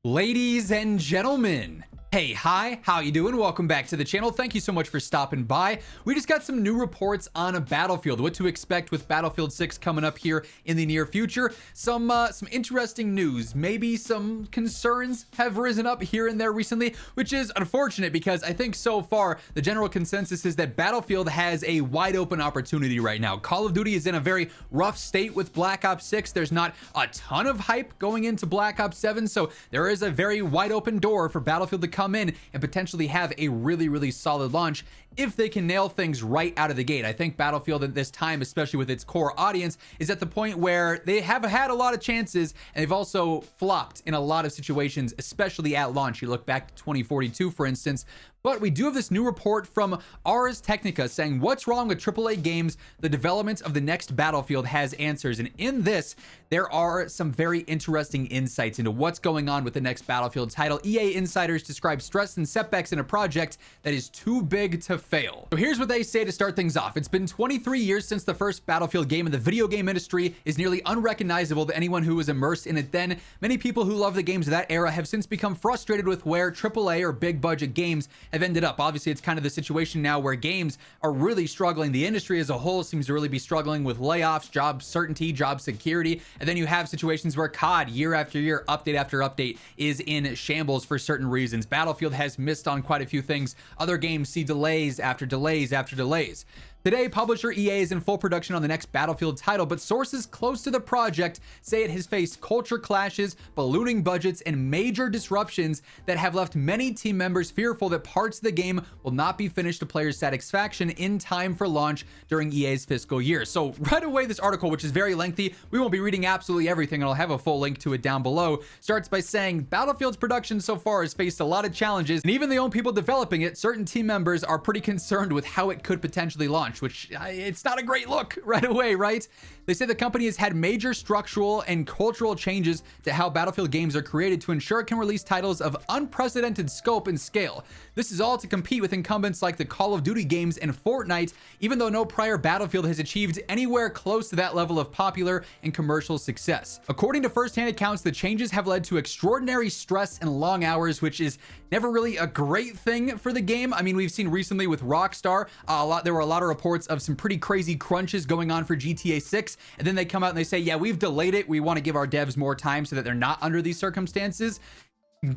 Ladies and gentlemen, hey, hi, how you doing? Welcome back to the channel. Thank you so much for stopping by. We just got some new reports on a Battlefield, what to expect with Battlefield 6 coming up here in the near future. Some interesting news. Maybe some concerns have risen up here and there recently, which is unfortunate because I think so far the general consensus is that Battlefield has a wide open opportunity right now. Call of Duty is in a very rough state with Black Ops 6. There's not a ton of hype going into Black Ops 7, so there is a very wide open door for Battlefield to come in and potentially have a really solid launch if they can nail things right out of the gate. I think Battlefield at this time, especially with its core audience, is at the point where they have had a lot of chances and they've also flopped in a lot of situations, especially at launch. You look back to 2042, for instance. But we do have this new report from Ars Technica saying what's wrong with AAA games. The development of the next Battlefield has answers. And in this, there are some very interesting insights into what's going on with the next Battlefield title. EA insiders describe stress and setbacks in a project that is too big to fail. So here's what they say to start things off. It's been 23 years since the first Battlefield game, and the video game industry is nearly unrecognizable to anyone who was immersed in it then. Many people who love the games of that era have since become frustrated with where AAA or big budget games have ended up. Obviously, it's kind of the situation now where games are really struggling. The industry as a whole seems to really be struggling with layoffs, job certainty, job security. And then you have situations where COD year after year, update after update, is in shambles for certain reasons. Battlefield has missed on quite a few things. Other games see delays after delays after delays. Today, publisher EA is in full production on the next Battlefield title, but sources close to the project say it has faced culture clashes, ballooning budgets, and major disruptions that have left many team members fearful that parts of the game will not be finished to players' satisfaction in time for launch during EA's fiscal year. So right away, this article, which is very lengthy, we won't be reading absolutely everything, and I'll have a full link to it down below, starts by saying Battlefield's production so far has faced a lot of challenges, and even the own people developing it, certain team members are pretty concerned with how it could potentially launch, which it's not a great look right away, right? They say the company has had major structural and cultural changes to how Battlefield games are created to ensure it can release titles of unprecedented scope and scale. This is all to compete with incumbents like the Call of Duty games and Fortnite, even though no prior Battlefield has achieved anywhere close to that level of popular and commercial success. According to first-hand accounts, the changes have led to extraordinary stress and long hours, which is never really a great thing for the game. I mean, we've seen recently with Rockstar, there were a lot of reports of some pretty crazy crunches going on for GTA 6, and then they come out and they say, yeah, we've delayed it. We want to give our devs more time so that they're not under these circumstances.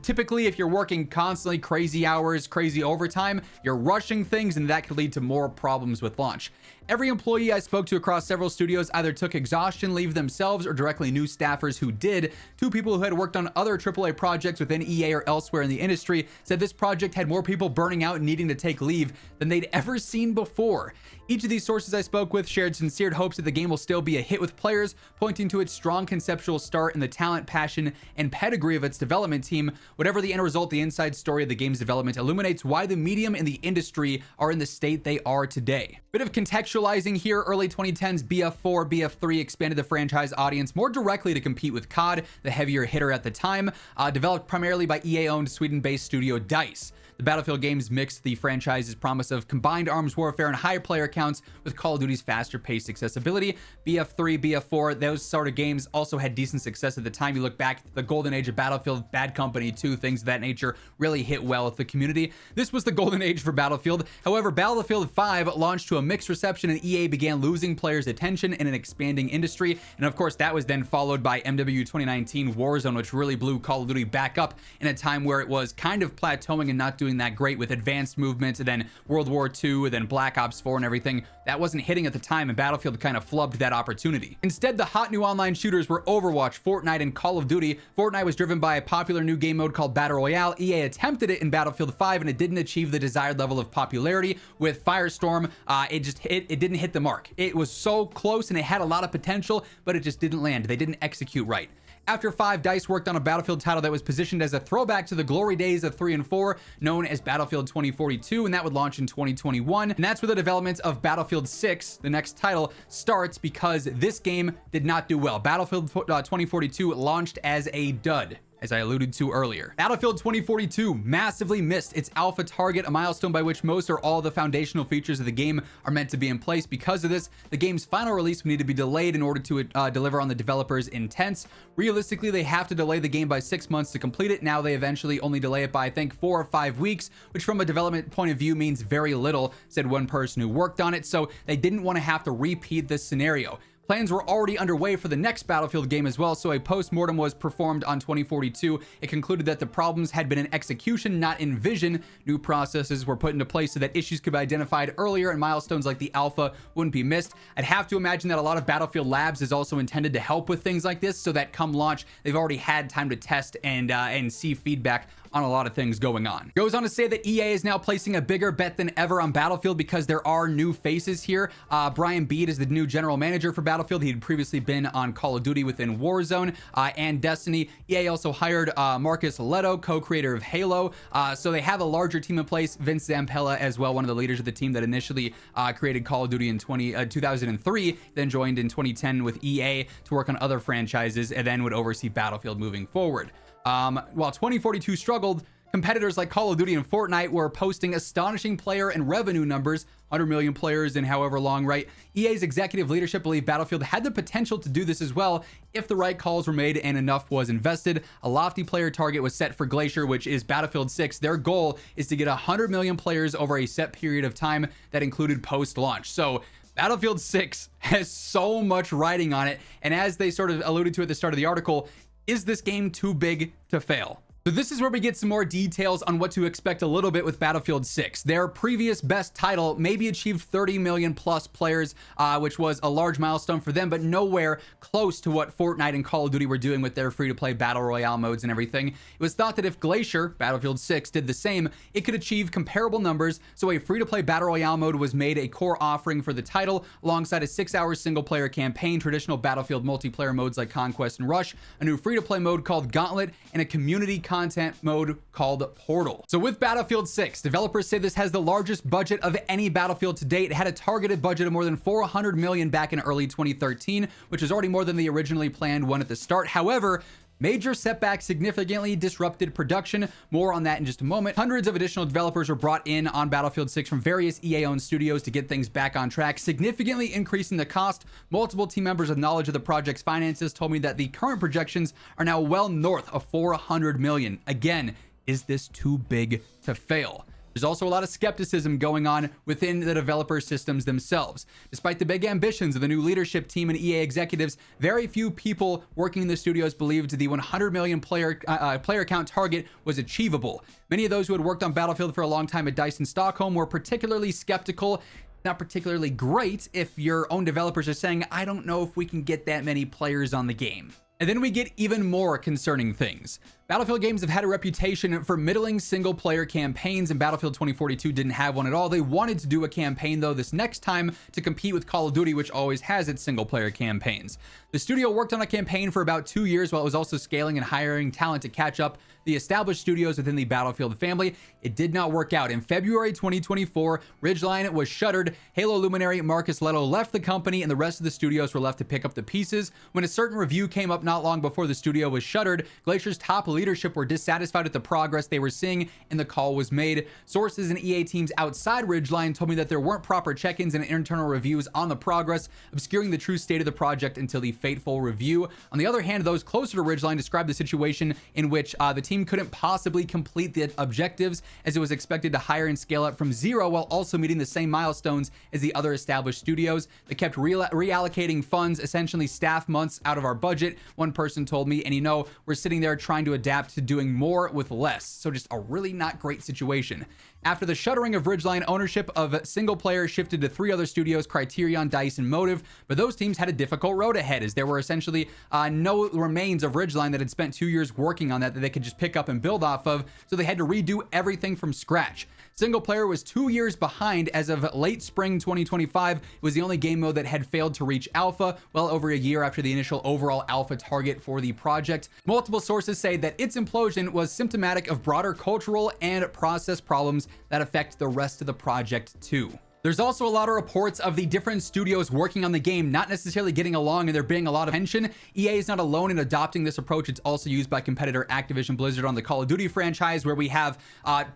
Typically, if you're working constantly crazy hours, crazy overtime, you're rushing things, and that could lead to more problems with launch. Every employee I spoke to across several studios either took exhaustion leave themselves or directly knew staffers who did. Two people who had worked on other AAA projects within EA or elsewhere in the industry said this project had more people burning out and needing to take leave than they'd ever seen before. Each of these sources I spoke with shared sincere hopes that the game will still be a hit with players, pointing to its strong conceptual start and the talent, passion, and pedigree of its development team. Whatever the end result, the inside story of the game's development illuminates why the medium and the industry are in the state they are today. Bit of contextualizing here, early 2010s BF4, BF3 expanded the franchise audience more directly to compete with COD, the heavier hitter at the time, developed primarily by EA-owned Sweden-based studio DICE. The Battlefield games mixed the franchise's promise of combined arms warfare and higher player counts with Call of Duty's faster-paced accessibility. BF3, BF4, those sort of games also had decent success at the time. You look back at the golden age of Battlefield, Bad Company 2, things of that nature really hit well with the community. This was the golden age for Battlefield. However, Battlefield 5 launched to a mixed reception, and EA began losing players' attention in an expanding industry. And of course, that was then followed by MW 2019 Warzone, which really blew Call of Duty back up in a time where it was kind of plateauing and not doing that great with advanced movements, and then World War II, and then Black Ops 4 and everything. That wasn't hitting at the time, and Battlefield kind of flubbed that opportunity. Instead, the hot new online shooters were Overwatch, Fortnite, and Call of Duty. Fortnite was driven by a popular new game mode called Battle Royale. EA attempted it in Battlefield 5, and it didn't achieve the desired level of popularity. With Firestorm, it didn't hit the mark. It was so close, and it had a lot of potential, but it just didn't land. They didn't execute right. After 5, DICE worked on a Battlefield title that was positioned as a throwback to the glory days of 3 and 4, known as Battlefield 2042, and that would launch in 2021. And that's where the development of Battlefield 6, the next title, starts, because this game did not do well. Battlefield 2042 launched as a dud. as I alluded to earlier. Battlefield 2042 massively missed its alpha target, a milestone by which most or all the foundational features of the game are meant to be in place. Because of this, the game's final release would need to be delayed in order to deliver on the developers' intents. Realistically, they have to delay the game by 6 months to complete it. Now they eventually only delay it by, I think, 4 or 5 weeks, which from a development point of view means very little, said one person who worked on it. So they didn't want to have to repeat this scenario. Plans were already underway for the next Battlefield game as well, so a post-mortem was performed on 2042. It concluded that the problems had been in execution, not in vision. New processes were put into place so that issues could be identified earlier and milestones like the alpha wouldn't be missed. I'd have to imagine that a lot of Battlefield Labs is also intended to help with things like this, so that come launch, they've already had time to test and see feedback on a lot of things going on. Goes on to say that EA is now placing a bigger bet than ever on Battlefield because there are new faces here. Brian Bead is the new general manager for Battlefield. He'd previously been on Call of Duty within Warzone and Destiny. EA also hired Marcus Leto, co-creator of Halo. So they have a larger team in place. Vince Zampella as well, one of the leaders of the team that initially created Call of Duty in 2003, then joined in 2010 with EA to work on other franchises and then would oversee Battlefield moving forward. While 2042 struggled, competitors like Call of Duty and Fortnite were posting astonishing player and revenue numbers, 100 million players in however long, right? EA's executive leadership believed Battlefield had the potential to do this as well if the right calls were made and enough was invested. A lofty player target was set for Glacier, which is Battlefield 6. Their goal is to get 100 million players over a set period of time that included post-launch. So Battlefield 6 has so much riding on it, and as they sort of alluded to at the start of the article, is this game too big to fail? So this is where we get some more details on what to expect a little bit with Battlefield 6. Their previous best title maybe achieved 30 million plus players, which was a large milestone for them, but nowhere close to what Fortnite and Call of Duty were doing with their free-to-play battle royale modes and everything. It was thought that if Glacier, Battlefield 6, did the same, it could achieve comparable numbers, so a free-to-play battle royale mode was made a core offering for the title, alongside a 6-hour single-player campaign, traditional Battlefield multiplayer modes like Conquest and Rush, a new free-to-play mode called Gauntlet, and a community content mode called Portal. So with Battlefield 6, developers say this has the largest budget of any Battlefield to date. It had a targeted budget of more than 400 million back in early 2013, which is already more than the originally planned one at the start. However, major setbacks significantly disrupted production. More on that in just a moment. Hundreds of additional developers were brought in on Battlefield 6 from various EA-owned studios to get things back on track, significantly increasing the cost. Multiple team members with knowledge of the project's finances told me that the current projections are now well north of 400 million. Again, is this too big to fail? There's also a lot of skepticism going on within the developer systems themselves. Despite the big ambitions of the new leadership team and EA executives, very few people working in the studios believed the 100 million player count target was achievable. Many of those who had worked on Battlefield for a long time at Dyson Stockholm were particularly skeptical. Not particularly great if your own developers are saying, I don't know if we can get that many players on the game. And then we get even more concerning things. Battlefield games have had a reputation for middling single-player campaigns, and Battlefield 2042 didn't have one at all. They wanted to do a campaign, though, this next time to compete with Call of Duty, which always has its single-player campaigns. The studio worked on a campaign for about 2 years while it was also scaling and hiring talent to catch up the established studios within the Battlefield family. It did not work out. In February 2024, Ridgeline was shuttered. Halo luminary Marcus Leto left the company, and the rest of the studios were left to pick up the pieces. When a certain review came up not long before the studio was shuttered, Glacier's top leadership were dissatisfied with the progress they were seeing, and the call was made. Sources and EA teams outside Ridgeline told me that there weren't proper check-ins and internal reviews on the progress, obscuring the true state of the project until the fateful review. On the other hand, those closer to Ridgeline described the situation in which the team couldn't possibly complete the objectives, as it was expected to hire and scale up from zero while also meeting the same milestones as the other established studios. They kept reallocating funds, essentially staff months out of our budget, one person told me, and we're sitting there trying to adapt to doing more with less. So just a really not great situation. After the shuttering of Ridgeline, ownership of single player shifted to 3 other studios, Criterion, DICE, and Motive, but those teams had a difficult road ahead, as there were essentially no remains of Ridgeline that had spent 2 years working on that they could just pick up and build off of, so they had to redo everything from scratch. Single player was 2 years behind. As of late spring 2025, it was the only game mode that had failed to reach alpha, well over a year after the initial overall alpha target for the project. Multiple sources say that its implosion was symptomatic of broader cultural and process problems that affect the rest of the project too. There's also a lot of reports of the different studios working on the game not necessarily getting along and there being a lot of tension. EA is not alone in adopting this approach. It's also used by competitor Activision Blizzard on the Call of Duty franchise, where we have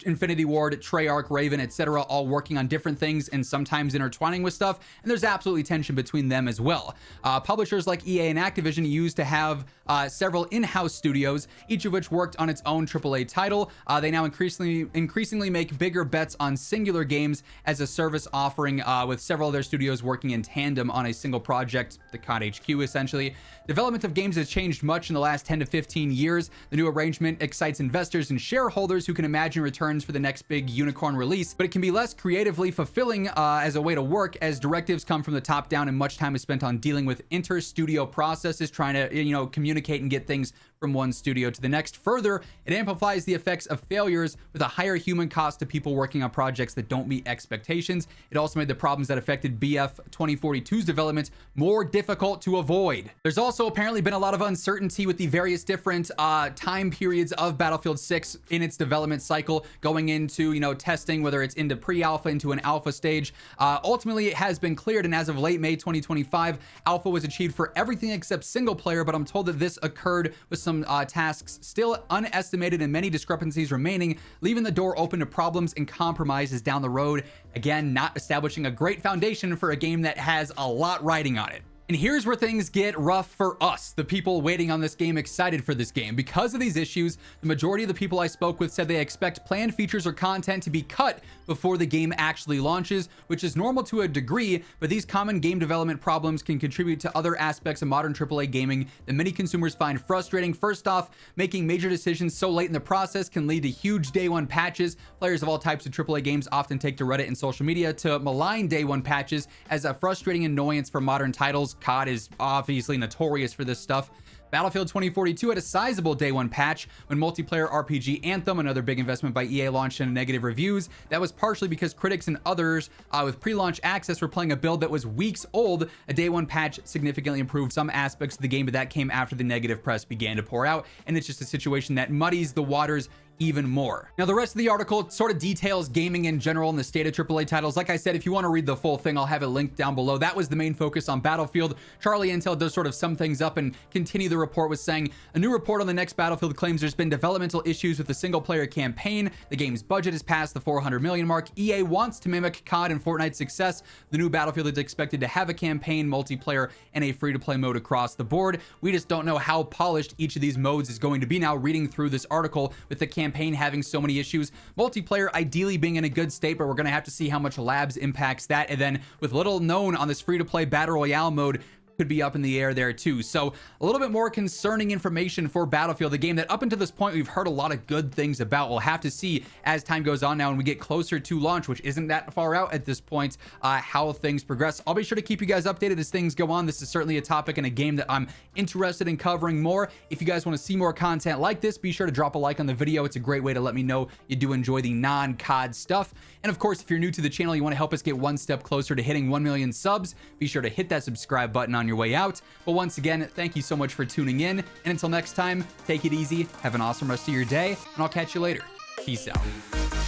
Infinity Ward, Treyarch, Raven, etc. all working on different things and sometimes intertwining with stuff, and there's absolutely tension between them as well. Publishers like EA and Activision used to have several in-house studios, each of which worked on its own AAA title. They now increasingly make bigger bets on singular games as a service offering, with several of their studios working in tandem on a single project, the COD HQ essentially. Development of games has changed much in the last 10 to 15 years. The new arrangement excites investors and shareholders who can imagine returns for the next big unicorn release, but it can be less creatively fulfilling as a way to work, as directives come from the top down and much time is spent on dealing with inter-studio processes, trying to communicate and get things from one studio to the next. Further, it amplifies the effects of failures with a higher human cost to people working on projects that don't meet expectations. It also made the problems that affected BF 2042's development more difficult to avoid. There's also apparently been a lot of uncertainty with the various different time periods of Battlefield 6 in its development cycle, going into testing, whether it's into pre-alpha, into an alpha stage. Ultimately, it has been cleared, and as of late May 2025, alpha was achieved for everything except single player, but I'm told that this occurred with some tasks still unestimated and many discrepancies remaining, leaving the door open to problems and compromises down the road. Again, not establishing a great foundation for a game that has a lot riding on it. And here's where things get rough for us, the people waiting on this game, excited for this game. Because of these issues, the majority of the people I spoke with said they expect planned features or content to be cut before the game actually launches, which is normal to a degree, but these common game development problems can contribute to other aspects of modern AAA gaming that many consumers find frustrating. First off, making major decisions so late in the process can lead to huge day one patches. Players of all types of AAA games often take to Reddit and social media to malign day one patches as a frustrating annoyance for modern titles. COD is obviously notorious for this stuff. Battlefield 2042 had a sizable day one patch when multiplayer RPG Anthem, another big investment by EA, launched into negative reviews. That was partially because critics and others with pre-launch access were playing a build that was weeks old. A day one patch significantly improved some aspects of the game, but that came after the negative press began to pour out, and it's just a situation that muddies the waters even more. Now, the rest of the article sort of details gaming in general and the state of AAA titles. Like I said, if you want to read the full thing, I'll have it linked down below. That was the main focus on Battlefield. Charlie Intel does sort of sum things up and continue the report with saying, a new report on the next Battlefield claims there's been developmental issues with the single player campaign. The game's budget has passed the 400 million mark. EA wants to mimic COD and Fortnite's success. The new Battlefield is expected to have a campaign, multiplayer, and a free-to-play mode across the board. We just don't know how polished each of these modes is going to be now, reading through this article, with the campaign having so many issues. Multiplayer ideally being in a good state, but we're going to have to see how much Labs impacts that. And then with little known on this free-to-play Battle Royale mode, could be up in the air there too. So a little bit more concerning information for Battlefield, a game that up until this point we've heard a lot of good things about. We'll have to see as time goes on now and we get closer to launch, which isn't that far out at this point, how things progress. I'll be sure to keep you guys updated as things go on. This is certainly a topic and a game that I'm interested in covering more. If you guys want to see more content like this, be sure to drop a like on the video. It's a great way to let me know you do enjoy the non-COD stuff. And of course, if you're new to the channel, you want to help us get one step closer to hitting 1 million subs, be sure to hit that subscribe button on your way out. But once again, thank you so much for tuning in, and until next time, take it easy, have an awesome rest of your day, and I'll catch you later. Peace out.